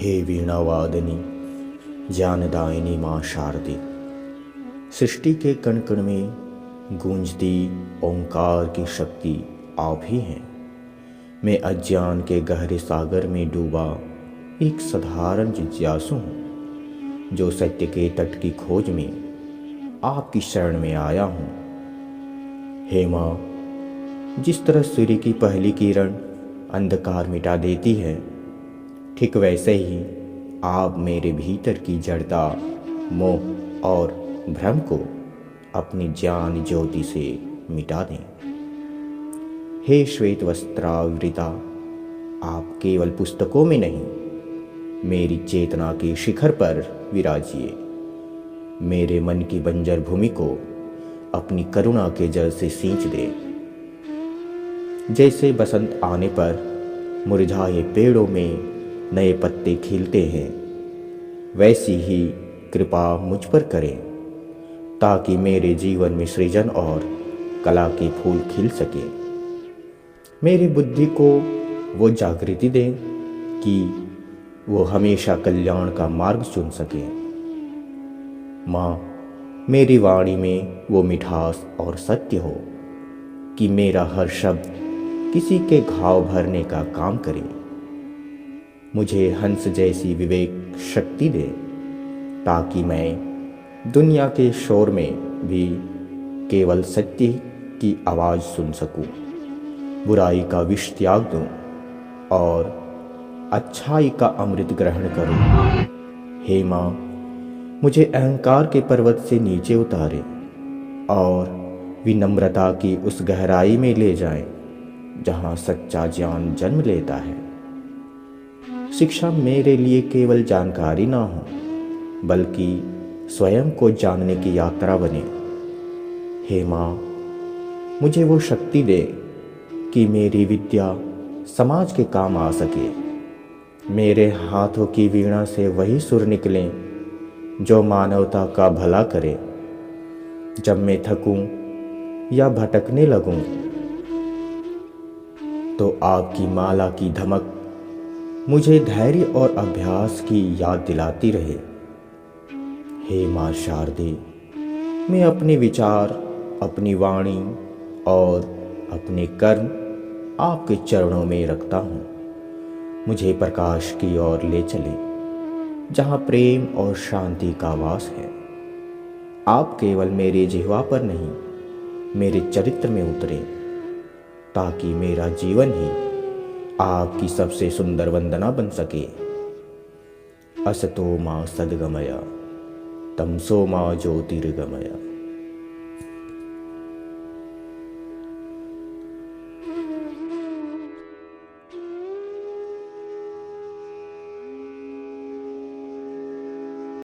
हे वीणावादिनी ज्ञानदायिनी माँ शारदे, सृष्टि के कण कण में गूंजती ओंकार की शक्ति आप ही हैं। मैं अज्ञान के गहरे सागर में डूबा एक साधारण जिज्ञासु हूँ, जो सत्य के तट की खोज में आपकी शरण में आया हूँ। हे माँ, जिस तरह सूर्य की पहली किरण अंधकार मिटा देती है, ठीक वैसे ही आप मेरे भीतर की जड़ता, मोह और भ्रम को अपनी ज्ञान ज्योति से मिटा दें। हे श्वेत वस्त्रावृता, आप केवल पुस्तकों में नहीं, मेरी चेतना के शिखर पर विराजिए। मेरे मन की बंजर भूमि को अपनी करुणा के जल से सींच दे। जैसे बसंत आने पर मुरझाए पेड़ों में नए पत्ते खिलते हैं, वैसी ही कृपा मुझ पर करें, ताकि मेरे जीवन में सृजन और कला के फूल खिल सके। मेरी बुद्धि को वो जागृति दें कि वो हमेशा कल्याण का मार्ग चुन सके। माँ, मेरी वाणी में वो मिठास और सत्य हो कि मेरा हर शब्द किसी के घाव भरने का काम करे। मुझे हंस जैसी विवेक शक्ति दे, ताकि मैं दुनिया के शोर में भी केवल सत्य की आवाज़ सुन सकूं, बुराई का विष त्याग दूं और अच्छाई का अमृत ग्रहण करूं। हे माँ, मुझे अहंकार के पर्वत से नीचे उतारे और विनम्रता की उस गहराई में ले जाएं, जहाँ सच्चा ज्ञान जन्म लेता है। शिक्षा मेरे लिए केवल जानकारी ना हो, बल्कि स्वयं को जानने की यात्रा बने। हे माँ, मुझे वो शक्ति दे कि मेरी विद्या समाज के काम आ सके। मेरे हाथों की वीणा से वही सुर निकलें जो मानवता का भला करे। जब मैं थकूं या भटकने लगूं, तो आपकी माला की धमक मुझे धैर्य और अभ्यास की याद दिलाती रहे। हे माँ शारदे, मैं अपने विचार, अपनी वाणी और अपने कर्म आपके चरणों में रखता हूँ। मुझे प्रकाश की ओर ले चले, जहाँ प्रेम और शांति का वास है। आप केवल मेरे जिह्वा पर नहीं, मेरे चरित्र में उतरे, ताकि मेरा जीवन ही आपकी सबसे सुंदर वंदना बन सके। असतो मां सद्गमय, तमसो मां ज्योतिर्गमय।